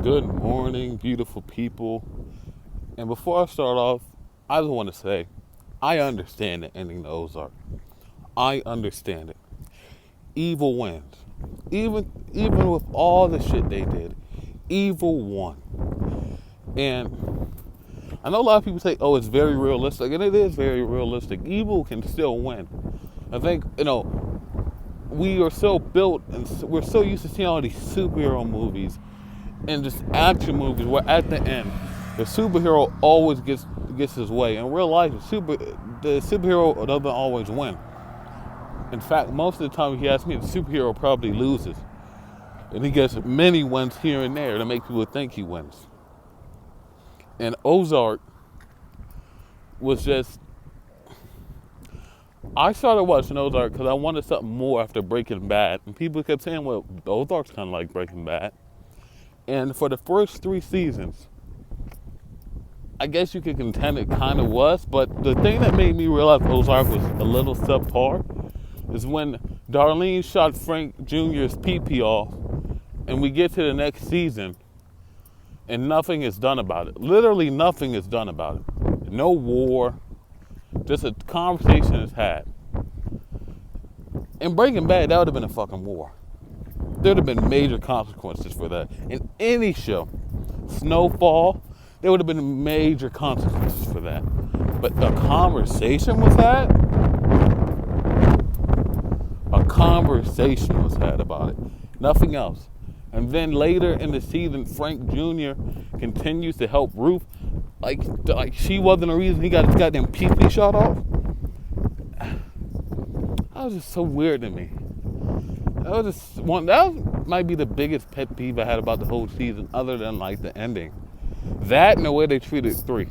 Good morning, beautiful people. And before I start off, I just want to say, I understand the ending to Ozark. I understand it. Evil wins. Even with all the shit they did, evil won. And I know a lot of people say, oh, it's very realistic, and it is very realistic. Evil can still win. I think, we are so built and we're so used to seeing all these superhero movies and just action movies where at the end the superhero always gets his way. In real life, the superhero doesn't always win. In fact, most of the time, if you ask me, the superhero probably loses, and he gets many wins here and there to make people think he wins. And Ozark was just. I started watching Ozark because I wanted something more after Breaking Bad, and people kept saying, "Well, Ozark's kind of like Breaking Bad." And for the first 3 seasons, I guess you could contend it kind of was, but the thing that made me realize Ozark was a little subpar is when Darlene shot Frank Jr.'s pee-pee off, and we get to the next season, and nothing is done about it. Literally nothing is done about it. No war, just a conversation is had. In Breaking Bad, that would have been a fucking war. There would have been major consequences for that. In any show, Snowfall, there would have been major consequences for that. But a conversation was had? A conversation was had about it. Nothing else. And then later in the season, Frank Jr. continues to help Ruth. Like she wasn't the reason he got his goddamn pee-pee shot off. That was just so weird to me. That might be the biggest pet peeve I had about the whole season, other than like the ending. That and the way they treated 3.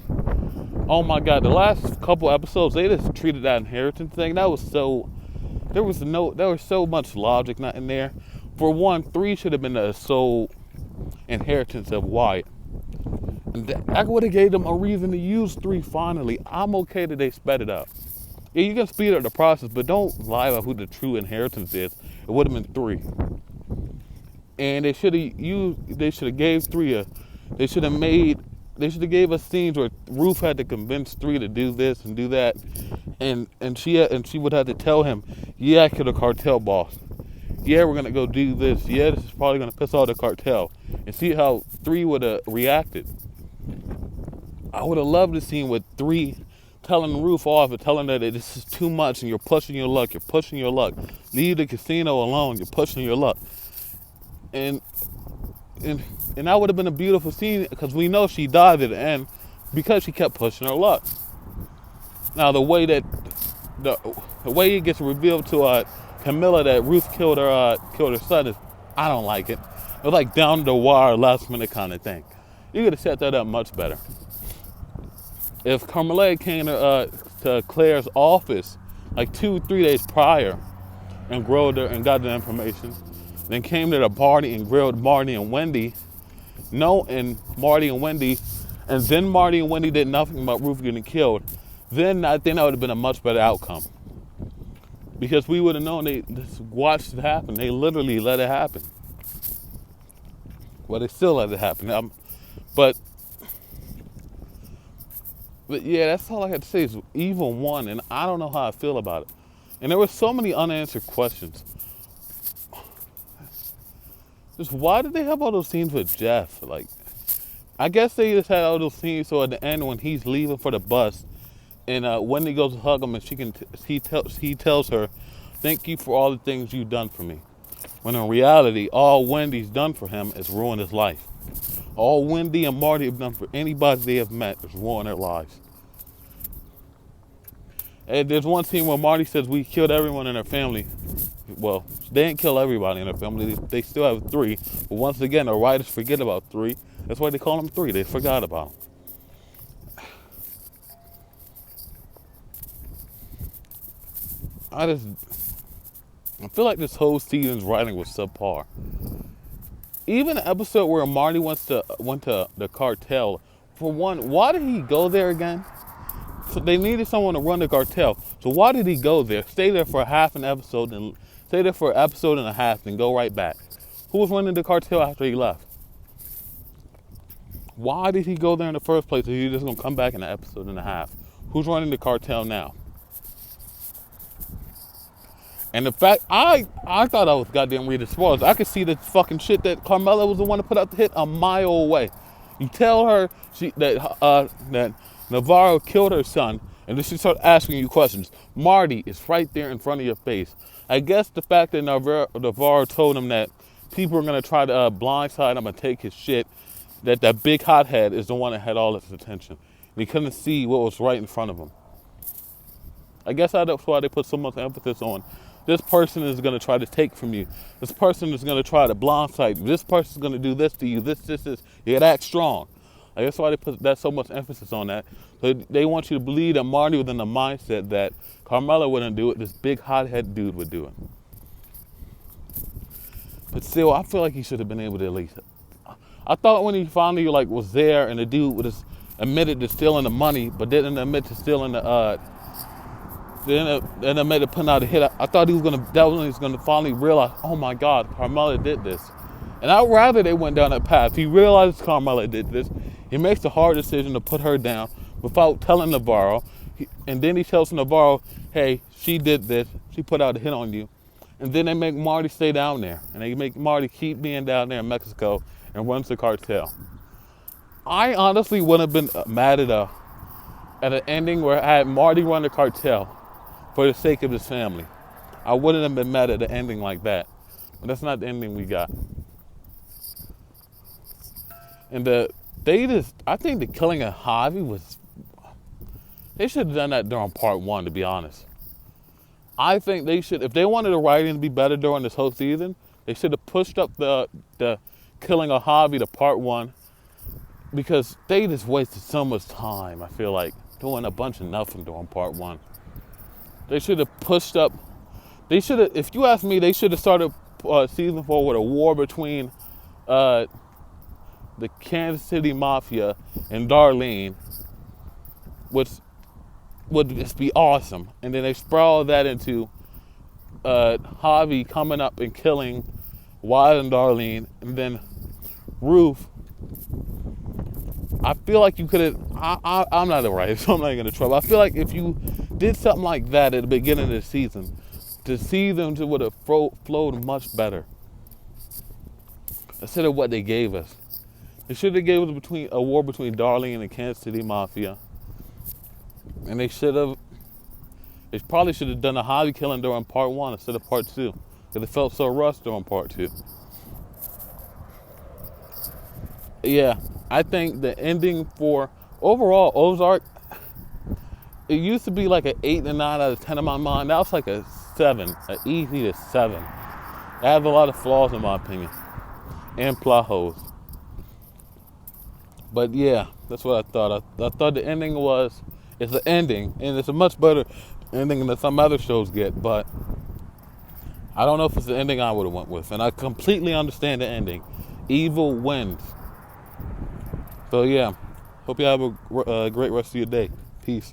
Oh my God, the last couple episodes they just treated that inheritance thing. That was so. There was so much logic not in there. For one, 3 should have been the sole inheritance of Wyatt. And that would have gave them a reason to use 3 finally. I'm okay that they sped it up. Yeah, you can speed up the process, but don't lie about who the true inheritance is. It would have been 3. And they should have gave 3 they should have gave us scenes where Ruth had to convince 3 to do this and do that. And she would have to tell him, yeah, I killed a cartel boss. Yeah, we're gonna go do this. Yeah, this is probably gonna piss off the cartel. And see how 3 would have reacted. I would have loved the scene with 3 telling Ruth off and telling her that this is too much and you're pushing your luck. Leave the casino alone. You're pushing your luck. And that would have been a beautiful scene because we know she died at the end because she kept pushing her luck. Now the way it gets revealed to Camilla that Ruth killed her son is, I don't like it. It was like down to the wire, last minute kind of thing. You could have set that up much better. If Carmela came to Claire's office like 2-3 days prior and grilled her and got the information, then came to the party and grilled Marty and Wendy, and Marty and Wendy did nothing about Ruth getting killed, then I think that would have been a much better outcome. Because we would have known they just watched it happen. They literally let it happen. Well, they still let it happen. But yeah, that's all I had to say is evil won, and I don't know how I feel about it. And there were so many unanswered questions. Just why did they have all those scenes with Jeff? Like, I guess they just had all those scenes so at the end when he's leaving for the bus, and Wendy goes to hug him, and he tells her, "Thank you for all the things you've done for me." When in reality, all Wendy's done for him is ruin his life. All Wendy and Marty have done for anybody they have met is ruin their lives. And there's one scene where Marty says, "We killed everyone in our family." Well, they didn't kill everybody in their family. They still have 3. But once again, the writers forget about 3. That's why they call them 3. They forgot about them. I feel like this whole season's writing was subpar. Even the episode where Marty went to the cartel, for one, why did he go there again? So they needed someone to run the cartel. So why did he go there? Stay there for half an episode and stay there for an episode and a half and go right back. Who was running the cartel after he left? Why did he go there in the first place if he's just going to come back in an episode and a half? Who's running the cartel now? And the fact, I thought I was goddamn reading spoilers. I could see the fucking shit that Carmella was the one to put out the hit a mile away. You tell her that Navarro killed her son, and then she started asking you questions. Marty is right there in front of your face. I guess the fact that Navarro told him that people are going to try to blindside him and take his shit, that big hothead is the one that had all his attention. And he couldn't see what was right in front of him. I guess that's why they put so much emphasis on this person is going to try to take from you. This person is going to try to blindside you. This person is going to do this to you. This. You're that strong. I guess why they put that so much emphasis on that. So they want you to believe that Marty was in the mindset that Carmella wouldn't do it. This big hothead dude would do it. But still, I feel like he should have been able to at least. I thought when he finally was there and the dude was admitted to stealing the money, but didn't admit to stealing the then I made it put out a hit. I thought that was when he was gonna finally realize, oh my God, Carmella did this. And I'd rather they went down that path. He realizes Carmella did this. He makes the hard decision to put her down without telling Navarro. And then he tells Navarro, hey, she did this. She put out a hit on you. And then they make Marty stay down there. And they make Marty keep being down there in Mexico and runs the cartel. I honestly wouldn't have been mad at an ending where I had Marty run the cartel for the sake of his family. I wouldn't have been mad at an ending like that. But that's not the ending we got. And I think the killing of Javi they should have done that during part 1, to be honest. I think they should, if they wanted the writing to be better during this whole season, they should have pushed up the killing of Javi to part 1, because they just wasted so much time, I feel like, doing a bunch of nothing during part 1. They should have pushed up. If you ask me, they should have started season 4 with a war between the Kansas City Mafia and Darlene, which would just be awesome. And then they sprawl that into Javi coming up and killing Wyatt and Darlene, and then Ruth. I feel like you could have. I'm not a writer, so I'm not going to trouble. I feel like if you did something like that at the beginning of the season, the season would have flowed much better instead of what they gave us. They should have gave us a war between Darlene and the Kansas City Mafia, and they probably should have done a Javi killing during part 1 instead of part 2, because it felt so rushed during part 2. Yeah, I think the ending for overall Ozark, it used to be like an 8 and 9 out of 10 in my mind. Now it's like a 7, an easy to 7. It has a lot of flaws in my opinion, and plot holes. But yeah, that's what I thought. I thought the ending it's an ending, and it's a much better ending than some other shows get. But I don't know if it's the ending I would have went with, and I completely understand the ending. Evil wins. So yeah, hope you have a great rest of your day. Peace.